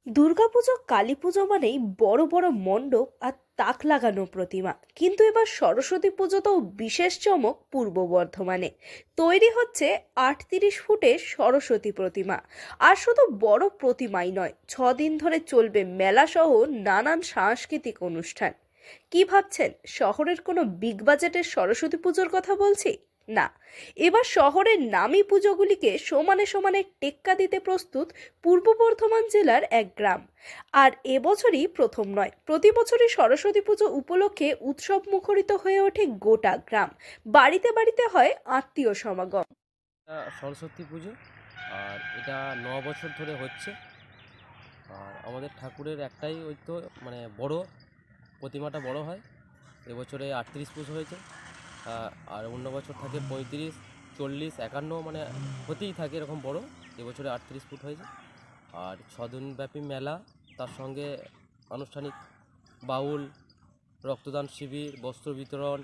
দুর্গাপুজো কালীপুজো মানেই বড় বড় মণ্ডপ আর তাক লাগানো প্রতিমা, কিন্তু এবার সরস্বতী পুজোতেও বিশেষ চমক পূর্ব বর্ধমানে। তৈরি হচ্ছে 38 ফুটের সরস্বতী প্রতিমা। আর শুধু বড় প্রতিমাই নয়, 6 দিন ধরে চলবে মেলা সহ নানান সাংস্কৃতিক অনুষ্ঠান। কি ভাবছেন শহরের কোনো বিগ বাজেটের সরস্বতী পুজোর কথা বলছি? না, এবার শহরের নামী পুজোগুলিকে সমানে সমানে টেক্কা দিতে প্রস্তুত পূর্ব বর্ধমান জেলার এক গ্রাম। আর এবছরই প্রথম নয়, প্রতি বছরই সরস্বতী পুজো উপলক্ষে উৎসব মুখরিত হয়ে ওঠে গোটা গ্রাম। বাড়িতে বাড়িতে হয় আত্মীয় সমাগম। সরস্বতী পুজো, আর এটা 9 বছর ধরে হচ্ছে। আর আমাদের ঠাকুরের একটাই ওই তো বড় প্রতিমাটা বড় হয়। এবছরে 38 ফুট হয়েছে। আর অন্য বছর থাকে 35, 40, 51, হতেই থাকে এরকম বড়। এবছরে 38 ফুট হয়েছে। আর 6 দিনব্যাপী মেলা, তার সঙ্গে আনুষ্ঠানিক বাউল, রক্তদান শিবির, বস্ত্র বিতরণ,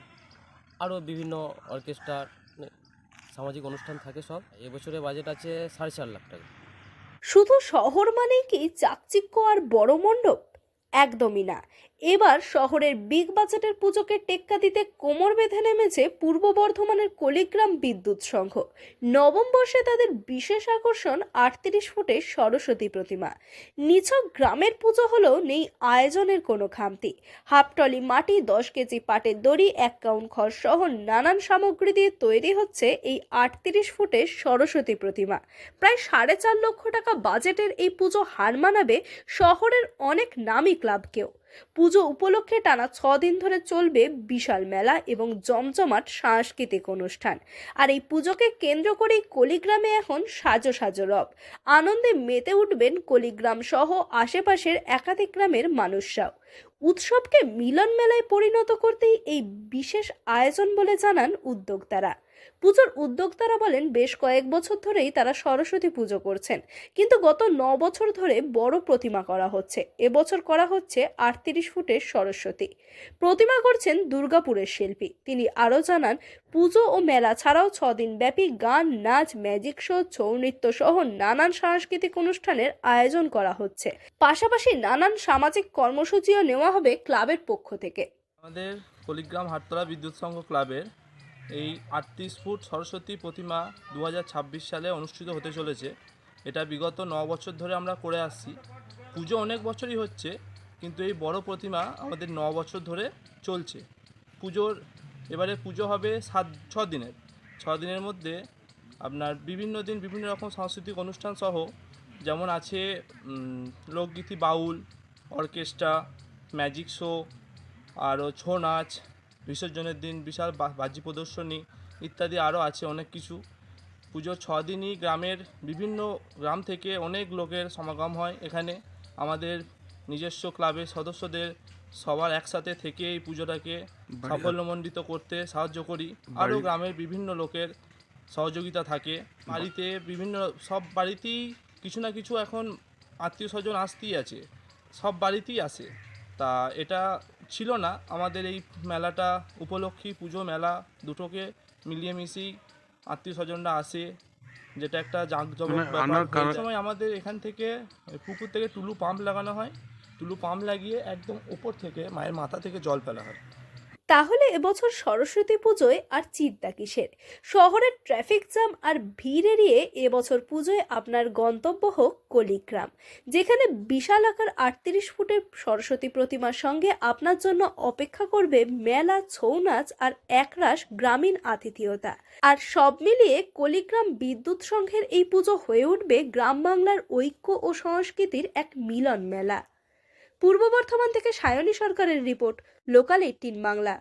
আরও বিভিন্ন অর্কেস্ট্রার সামাজিক অনুষ্ঠান থাকে সব। এবছরে বাজেট আছে 4.5 লাখ টাকা। শুধু শহর মানেই কি চাকচিক্য আর বড় মণ্ডপ? একদমই না। এবার শহরের বিগ বাজেটের পুজোকে টেক্কা দিতে কোমর বেঁধে নেমেছে পূর্ব বর্ধমানের কলিগ্রাম বিদ্যুৎ সংঘ। নবম বর্ষে তাদের বিশেষ আকর্ষণ 38 ফুটের সরস্বতী প্রতিমা। নিছক গ্রামের পুজো হলেও নেই আয়োজনের কোনো খামতি। হাফটলি মাটি, 10 কেজি পাটের দড়ি, 1 কাউন খড় সহ নানান সামগ্রী দিয়ে তৈরি হচ্ছে এই 38 ফুটের সরস্বতী প্রতিমা। প্রায় 4.5 লক্ষ টাকা বাজেটের এই পুজো হার মানাবে শহরের অনেক নামী ক্লাবকেও। পুজো উপলক্ষে টানা 6 দিন ধরে চলবে বিশাল মেলা এবং জমজমাট সাংস্কৃতিক অনুষ্ঠান। আর এই পুজোকে কেন্দ্র করেই কলিগ্রামে এখন সাজো সাজো রব। আনন্দে মেতে উঠবেন কলিগ্রাম সহ আশেপাশের একাধিক গ্রামের মানুষরাও। উৎসবকে মিলন মেলায় পরিণত করতেই এই বিশেষ আয়োজন বলে জানান উদ্যোক্তারা। পুজোর উদ্যোক্তারা বলেন, বেশ কয়েক বছর ধরেই তারা সরস্বতী পুজো করছেন, কিন্তু গত 9 বছর ধরে বড় প্রতিমা করা হচ্ছে। এবছর করা হচ্ছে 38 ফুটের সরস্বতী প্রতিমা, করছেন দুর্গাপুরের শিল্পী। তিনি আরও জানান, পুজো ও মেলা ছাড়াও 6 দিন ব্যাপী গান, নাচ, ম্যাজিক শো, ছৌ নৃত্য সহ নানান সাংস্কৃতিক অনুষ্ঠানের আয়োজন করা হচ্ছে। পাশাপাশি নানান সামাজিক কর্মসূচিও নেওয়া হবে ক্লাবের পক্ষ থেকে। আমাদের কলিগ্রাম হাটতলা বিদ্যুৎ সংঘ ক্লাবের এই 38 ফুট সরস্বতী প্রতিমা 2026 সালে অনুষ্ঠিত হতে চলেছে। এটা বিগত 9 বছর ধরে আমরা করে আসছি। পুজো অনেক বছরই হচ্ছে, কিন্তু এই বড় প্রতিমা আমাদের 9 বছর ধরে চলছে। এবারে পুজো হবে 6 দিনের। 6 দিনের মধ্যে আপনার বিভিন্ন দিন বিভিন্ন রকম সাংস্কৃতিক অনুষ্ঠান সহ, যেমন আছে লোকগীতি, বাউল, অর্কেস্ট্রা, ম্যাজিক শো, আরও ছৌ নাচ, বিসর্জনের দিন বিশাল বাজি প্রদর্শনী ইত্যাদি আরও আছে অনেক কিছু। পুজোর 6 দিনই বিভিন্ন গ্রাম থেকে অনেক লোকের সমাগম হয় এখানে। আমাদের নিজস্ব ক্লাবের সদস্যদের সবার একসাথে থেকে এই পুজোটাকে সাফল্যমণ্ডিত করতে সাহায্য করি। আরও গ্রামের বিভিন্ন লোকের সহযোগিতা থাকে। বাড়িতে সব বাড়িতেই কিছু না কিছু এখন আত্মীয় স্বজন আসতেই আছে, সব বাড়িতেই আসে। তা এটা ছিল না, আমাদের এই মেলাটা উপলক্ষে পুজো মেলা দুটোকে মিলিয়ে মিশিয়ে আত্মীয় স্বজনরা আসে, যেটা একটা জাঁকজমক ব্যাপার। এই সময় আমাদের এখান থেকে পুকুর থেকে টুলু পাম্প লাগানো হয়। টুলু পাম্প লাগিয়ে একদম উপর থেকে মায়ের মাথা থেকে জল ফেলা হয়। তাহলে এবছর সরস্বতী পুজোয় আর চিন্তা কিসের? শহরের ট্রাফিক জ্যাম আর ভিড় এড়িয়ে এবছর পুজোয় আপনার গন্তব্য হোক কলিগ্রাম, যেখানে বিশাল আকার 38 ফুটের সরস্বতী প্রতিমার সঙ্গে আপনার জন্য অপেক্ষা করবে মেলা, ছৌ নাচ আর একরাশ গ্রামীণ আতিথেয়তা। আর সব মিলিয়ে কলিগ্রাম বিদ্যুৎ সংঘের এই পুজো হয়ে উঠবে গ্রাম বাংলার ঐক্য ও সংস্কৃতির এক মিলন মেলা। পূর্ব বর্ধমান থেকে সায়নী সরকারের রিপোর্ট, লোকাল 18 বাংলা।